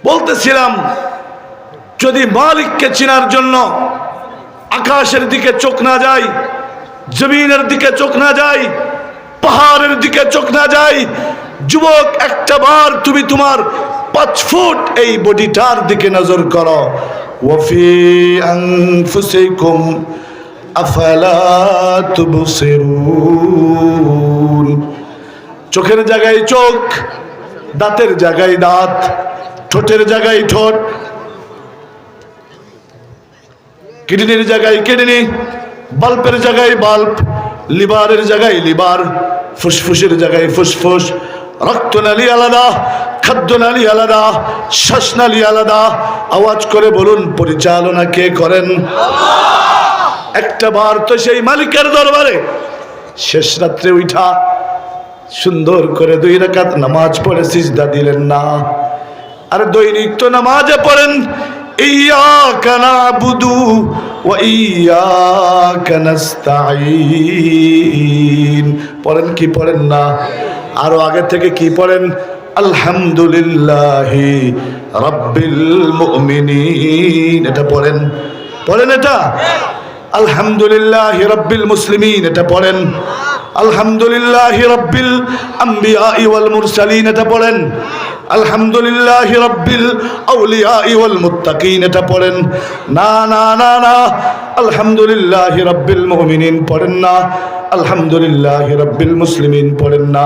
বলতেছিলাম, যদি মালিককে চেনার জন্য আকাশের দিকে চোখ না যায়, জমিনের দিকে চোখ না যায়, পাহাড়ের দিকে চোখ না যায়, যুবক একটা বার তুমি তোমার 5 ফুট এই বডিটার দিকে নজর করো। ওয়াফি আনফুসিকুম আফালা তুবসিরুন। চোখের জায়গায় চোখ, দাঁতের জায়গায় দাঁত, ঠোঁটের জায়গায় ঠোঁট, কিডনির জায়গায় কিডনি, বাল্বের জায়গায় বাল্ব, লিভারের জায়গায় লিভার, ফুসফুসের জায়গায় ফুসফুস, রক্তনালী আলাদা, খাদ্যনালী আলাদা, শ্বাসনালী আলাদা। আওয়াজ করে বলুন, পরিচালনা কে করেন? একটা বার তো সেই মালিকের দরবারে শেষ রাত্রে উঠা সুন্দর করে 2 রাকাত নামাজ পড়ে সিজদা দিলেন না? আর দৈনিক তো নামাজে পড়েন, ইয়্যাকা না'বুদু ওয়া ইয়্যাকা নাস্তাঈন। পড়েন কি পড়েন না? আরো আগে থেকে কি পড়েন? আলহামদুলিল্লাহি রাব্বিল মুমিনিন। এটা পড়েন, পড়েন এটা। আলহামদুলিল্লাহি রাব্বিল মুসলিমিন, এটা পড়েন। আলহামদুলিল্লাহি রাব্বিল আম্বিয়া ওয়াল মুরসালিন, এটা পড়েন। আলহামদুলিল্লাহি রাব্বিল আউলিয়া ওয়াল মুত্তাকিন, এটা পড়েন। না না না না, আলহামদুলিল্লাহি রাব্বিল মুমিনিন পড়েন না, আলহামদুলিল্লাহি রাব্বিল মুসলিমিন পড়েন না,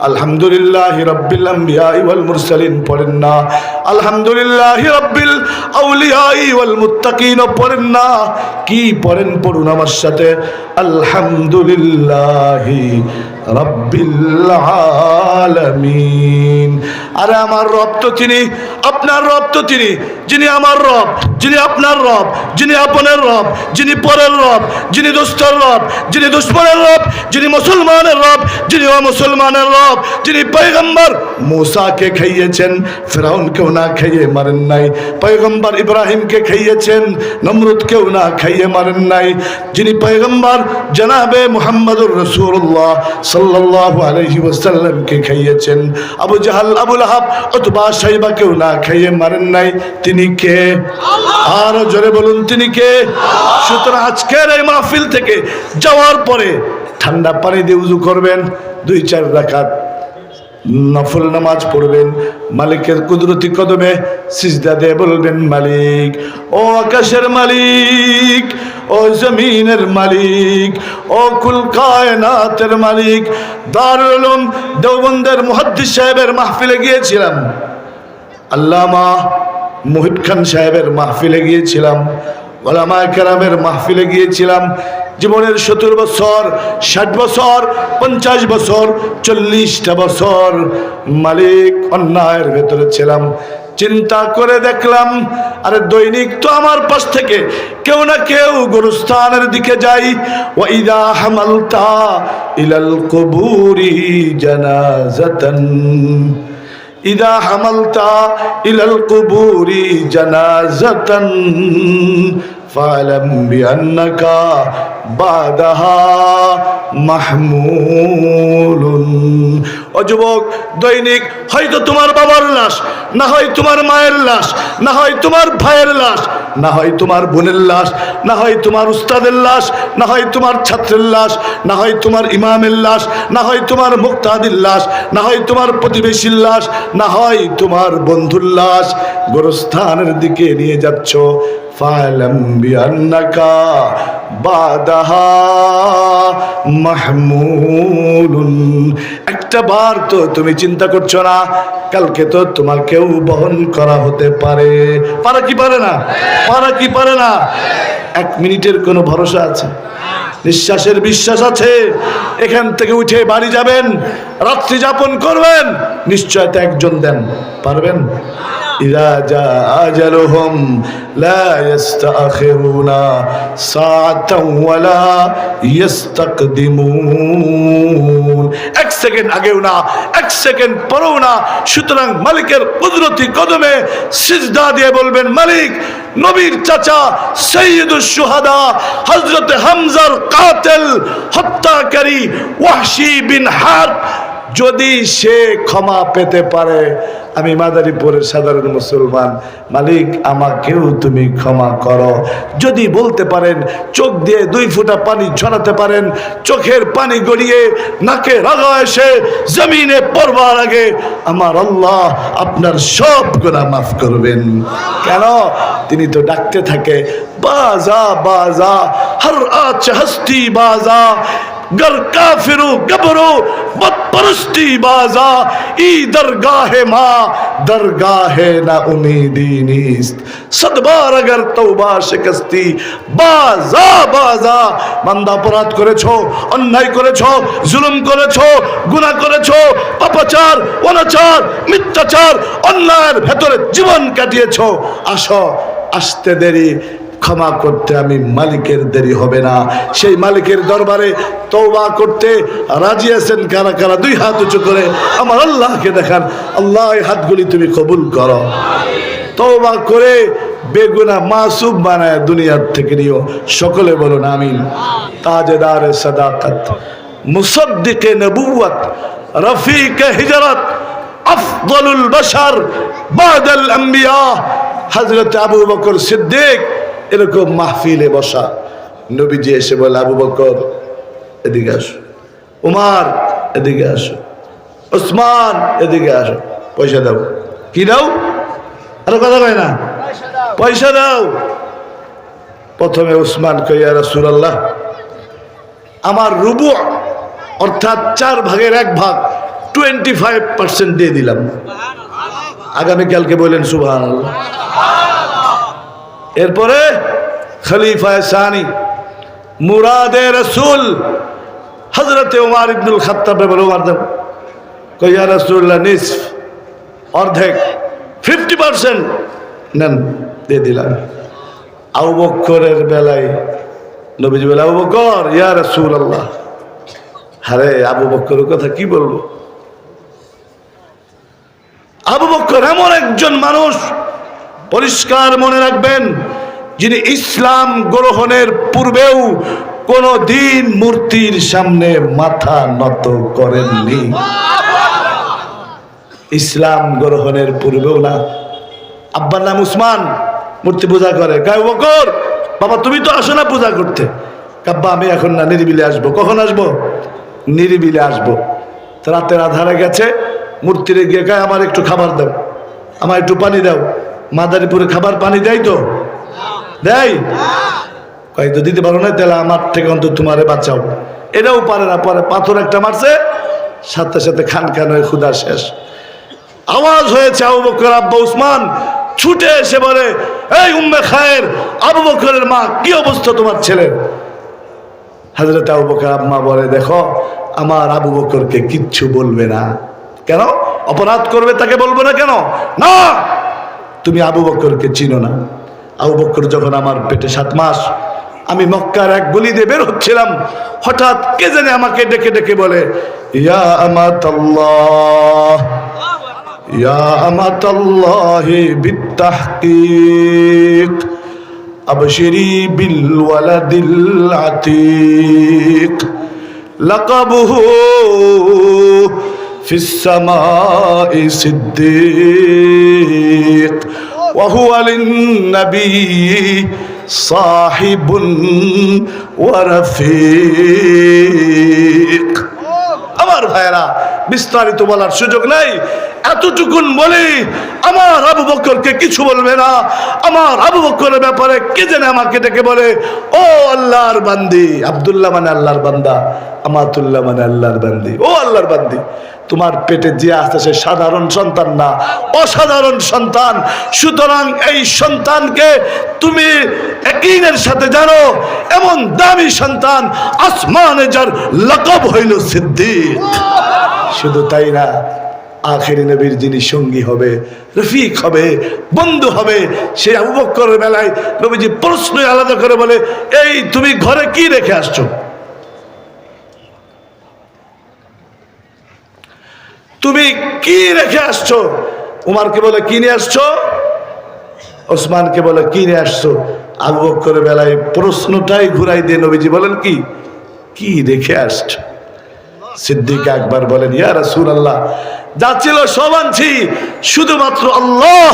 আলহামদুলিল্লাহি রাব্বিল আম্বিয়া ওয়াল মুরসালিন পড়েন না, আলহামদুলিল্লাহি রাব্বিল আউলিয়া ওয়াল মুত্তাকিন পড়েন না। কি পড়েন? পড়ুন আমার সাথে, আলহামদুলিল্লাহি রাব্বিল আলামিন। আরে আমার রব তো তিনি, আপনার রব তো তিনি, যিনি আমার রব, যিনি আপনার রব, যিনি আপনার রব, যিনি পরের রব, যিনি দুষ্টর রব, যিনি দুশ্মনের রব, যিনি মুসলমানের রব, যিনি অমুসলমানের রব, যিনি পয়গম্বর মুসাকে খাইয়েছেন, ফিরাউনকেও না খাইয়ে মারেন নাই, পয়গম্বর ইব্রাহিমকে খাইয়েছেন, নমরুদকেও না খাইয়ে মারেন নাই, যিনি পয়গম্বর জনাবে মুহাম্মদুর রাসূলুল্লাহ সাল্লাল্লাহু আলাইহি ওয়াসাল্লামকে খাইয়েছেন, আবু জাহাল, আবু লাহাব, উতবা, শাইবাকেও না খাইয়ে মারেন নাই, তিনি কে? আর জোরে বলুন, তিনি কে? সুতরাং আজকের এই মাহফিল থেকে যাওয়ার পরে ঠান্ডা পানি দিয়ে উযু করবেন, 2-4 রাকাত নফল নামাজ পড়বেন, মালিকের কুদরতি কদমে সিজদা দিয়ে বলবেন, মালিক, ও আকাশের মালিক, ও জমিনের মালিক, ও কুল কায়নাতের মালিক। দারুল উলুম দেওবন্দের মুহাদ্দিস সাহেবের মাহফিলে গিয়েছিলাম, আল্লামা মুহিব খান সাহেবের মাহফিলে গিয়েছিলাম, ওলামায়ে কেরামের মাহফিলে গিয়েছিলাম। জীবনের 70 বছর, 60 বছর, 50 বছর, 40টা বছর মালিক অন্যায়ের ভেতরে ছিলাম। চিন্তা করে দেখলাম, আরে দৈনিক তো আমার পাশ থেকে কেউ না কেউ গোরস্থানের দিকে যাই। ওয়াইদা হামালতা ইলাল কুবুরি জানাজাতান, ইদা হামালতা ইলাল কুবুরি জানাজাতান ফালাম বিআন্নাকা বাদাহা মাহমুলুন। ও যুবক, দৈনিক হয়তো তোমার বাবার লাশ, না হয় তোমার মায়ের লাশ, না হয় তোমার ভাইয়ের লাশ, না হয় তোমার বোনের লাশ, না হয় তোমার উস্তাদের লাশ, না হয় তোমার ছাত্রের লাশ, না হয় তোমার ইমামের লাশ, না হয় তোমার মুক্তাদির লাশ, না হয় তোমার প্রতিবেশীর লাশ, না হয় তোমার বন্ধুর লাশ গোরস্থানের দিকে নিয়ে যাচ্ছ। ফালাম বিআন্নাকা বাদাহা মাহমুলুন। একটা বার তো তুমি চিন্তা করছো না, কালকে তো তোমাকেও বহন করা হতে পারে। পারে কি পারে না? পারে কি পারে না? 1 মিনিটের কোনো ভরসা আছে? নিঃশ্বাসের বিশ্বাস আছে? এখান থেকে উঠে বাড়ি যাবেন, রাত্রি যাপন করবেন, নিশ্চয়তা একজন দেন, পারবেন? ইযা জা আজালুহুম লা ইস্তাখিরুনা সাআতান ওয়ালা ইস্তাকদিমুন। 1 সেকেন্ড আগেও না, 1 সেকেন্ড পরেও না। সুতরাং মালিকের কুদরতি কদমে সিজদা দিয়ে বলবেন, মালিক, নবীর চাচা সৈয়দুশ শুহাদা হযরত হামজার কাতিল হত্যাকারী ওয়াহশী বিন হারব যদি সে ক্ষমা পেতে পারে, আমি মাদারীপুরের সাধারণ মুসলমান, মালিক আমাকেও তুমি ক্ষমা করো। যদি বলতে পারেন, চোখ দিয়ে 2 ফোঁটা পানি ঝরাতে পারেন, চোখের পানি গড়িয়ে নাকে রাগা এসে জমিনে পড়বার আগে আমার আল্লাহ আপনার সব গুনাহ মাফ করবেন। কেন? তিনি তো ডাকতে থাকে, বাজা বাজা হর আচ হস্তি বাজা, गर काफिरू गबरो बदपरस्ती बाजा, ई दरगाहे माँ दरगाहे ना उम्मीदी नीस्त, सदबार अगर तौबा शिकस्ती बाजा बाजा। বান্দা অপরাধ করেছো, অন্যায় করেছো, জুলুম করেছো, গুনাহ করেছো, পাপাচার, অনাচার, মিথ্যাচার, অন্যায়ের ভেতরে জীবন কাটিয়েছো, আসো, আসতে দেরি, ক্ষমা করতে আমি মালিকের দেরি হবে না। সেই মালিকের দরবারে তওবা করতে রাজি আছেন কারা কারা? 2 হাত উঁচু করে আমার আল্লাহকে দেখান। আল্লাহ এই হাতগুলি তুমি কবুল করো। তওবা করে বেগুনাহ মাসুম বানায় দুনিয়ার থেকে নিও। সকলে বলুন আমিন। তাজদারে সাদাকাত, মুসাদ্দিকে নবুয়ত, রফিকে হিজরত, আফদলুল বাশার বাদাল আম্বিয়া হযরত আবু বকর সিদ্দিক এরকম মাহফিলে বসা। নবীজি এসে বলে, আবু বকর এদিকে আসো, উমার এদিকে আসো, ওসমান এদিকে আসো, পয়সা দাও। কি দাও? আরে কথা কয় না, পয়সা দাও। প্রথমে ওসমান কয়, ইয়া রাসূলুল্লাহ, আমার রুবু অর্থাৎ 4 ভাগের 1 ভাগ 25% দিয়ে দিলাম। আগামীকালকে বললেন সুবহানাল্লাহ। এরপরে খলিফা সানি মুরাদে রসুল হযরতে উমর ইবনুল খাত্তাব বলে, উমর দেন। কই, ইয়া রাসূলুল্লাহ, নিসফ, অর্ধেক, 50% নেন, দিয়ে দিলাম। আবু বকরের বেলায় নবীজি বলে, আবু বকর, ইয়া রাসূলুল্লাহ। আরে আবু বকরের কথা কি বলবো? আবু বকর এমন একজন মানুষ, পরিষ্কার মনে রাখবেন, যিনি ইসলাম গ্রহণের পূর্বেও কোনো দিন মূর্তির সামনে মাথা নত করেননি। ইসলাম গ্রহণের পূর্বেও না। আব্বার নাম উসমান, মূর্তি পূজা করে। আবু বকর, বাবা তুমি তো আসো না পূজা করতে? আব্বা আমি এখন না, নিরিবিলে আসবো। কখন আসবো? নিরিবিলে আসবো। রাতের আধারে গেছে, মূর্তিরে গিয়ে গায়ে, আমার একটু খাবার দাও, আমার একটু পানি দাও। মাদারীপুরে খাবার পানি দেয় তো? দেয়? কয়েক তো দিতে পারো না, তাহলে আমার থেকে অন্তত তোমারে বাঁচাও। এটাও পারে না। পরে পাথর একটা মারছে, সাথে সাথে খান খান হয়ে ক্ষুধা শেষ। আওয়াজ হয়েছে, আবু বকর আব্বা উসমান ছুটে এসে বলে, এই উম্মে খায়ের, আবু বকরের মা, কি অবস্থা তোমার ছেলের? হযরত আবু বকর আম্মা বলে, দেখো, আমার আবু বকরকে কিচ্ছু বলবে না। কেন? অপরাধ করবে, তাকে বলবো না কেন? না, তুমি আবু বকরকে চিনো না। আবু বকর যখন আমার পেটে 7 মাস, আমি মক্কার এক গলি দিয়ে বের হচ্ছিলাম, হঠাৎ কে জানে আমাকে ডেকে ডেকে বলে, ইয়া আমাতাল্লাহ, ইয়া আমাতাল্লাহি বিত্তাহকিক, আবশিরি বিল ওয়ালাদিল আতিক, লাকাবুহু ফিস সামাই সিদ্দিক, وهو للنبي صاحب ورفيق। আমার ভাইরা, বিস্তারিত বলার সুযোগ নাই, এতটুকুন বলি, আমার আবু বকরকে কিছু বলবে না। আমার আবু বকরের ব্যাপারে কে জানে আমাকে ডেকে বলে, ও আল্লাহর বান্দি। আব্দুল্লাহ মানে আল্লাহর বান্দা, আমাতুল্লাহ মানে আল্লাহর বান্দি। ও আল্লাহর বান্দি, তোমার পেটে যে আছে সে সাধারণ সন্তান না, অসাধারণ সন্তান। সুতরাং এই সন্তানকে তুমি ইয়াকিনের সাথে জানো, এমন দামি সন্তান, আসমানে যার লকব হইল সিদ্দিক। শুধু তাই না, আখেরি নবীর যিনি সঙ্গী হবে, রফিক হবে, বন্ধু হবে, সেই আবু বকরের বেলায় নবীজি প্রশ্ন আলাদা করে বলে, এই তুমি ঘরে কি রেখে আসছো? তুমি কি রেখে আসছো? উমারকে বলে কি নিয়ে আসছো, ওসমানকে বলে কি নিয়ে আসছো। আবু বকরের বেলায় প্রশ্নটাই ঘুরাই দিয়ে নবীজি বলেন, কি কি রেখে আসছো? সিদ্দিক আকবর বলেন, ইয়া রাসূলুল্লাহ, যা ছিল সব আনছি, শুধুমাত্র আল্লাহ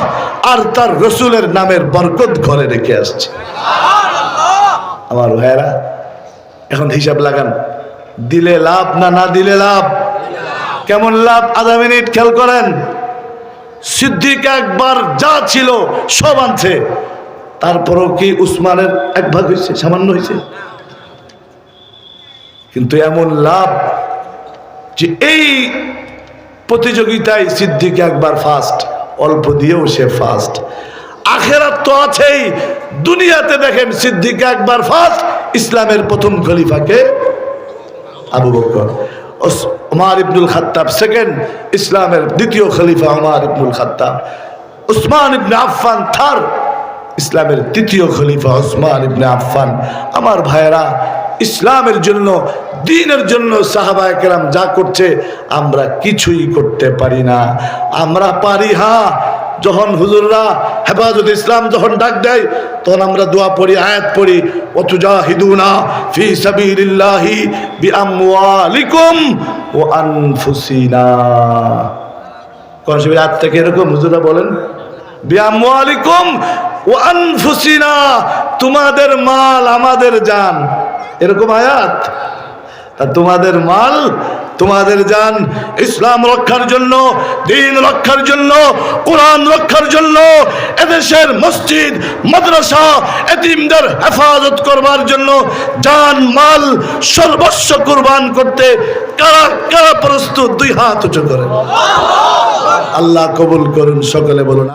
আর তার রসুলের নামের বরকত ঘরে রেখে আসছে। আমার ভাইয়েরা, এখন হিসাব লাগান, দিলে লাভ না না দিলে লাভ? কেমন লাভ? আধা মিনিট খেয়াল করেন। সিদ্দিক আকবর যা ছিল সব আনছে, তারপরও কি উসমানের এক ভাগ হয়েছে? সামান্য হয়েছে। কিন্তু এমন লাভ যে এই প্রতিযোগিতায় সিদ্দিক আকবর ফার্স্ট, অল্প দিয়েও সে ফার্স্ট। আখেরাত তো আছেই, দুনিয়াতে দেখেন সিদ্দিক আকবর ফার্স্ট, ইসলামের প্রথম খলিফাকে আবু বকর, ওমর ইবনুল খাত্তাব সেকেন্ড, ইসলামের দ্বিতীয় খলিফা ওমর ইবনুল খাত্তাব, উসমান ইবনে আফফান থার্ড, ইসলামের তৃতীয় খলিফা উসমান ইবনে আফফান। আমার ভাইয়েরা, ইসলামের জন্য, দ্বীনের জন্য সাহাবায়ে কেরাম যা করছে আমরা কিছুই করতে পারি না। আমরা পারি হ্যাঁ, যখন হুজুররা হেফাজত ইসলাম যখন ডাক দেয় তখন আমরা দোয়া পড়ি, আয়াত পড়ি, ওয়াতুজাহিদুনা ফি সাবিলিল্লাহি বিআমওয়ালিকুম ওয়া আনফুসিনা। কোন সব আয়াত থেকে এরকম হুজুররা বলেন, বিআমওয়ালিকুম ওয়া আনফুসিনা, তোমাদের মাল আমাদের জান, এরকম আয়াত। আর তোমাদের মাল তোমাদের জান, ইসলাম রক্ষার জন্য, দ্বীন রক্ষার জন্য, কোরআন রক্ষার জন্য, এদেশের মসজিদ মাদ্রাসা এতিমদের হেফাজত করবার জন্য জান মাল সর্বস্ব কুরবান করতে কারা কারা প্রস্তুত? দুই হাত উঁচু করেন। আল্লাহ কবুল করুন, সকলে বলুন।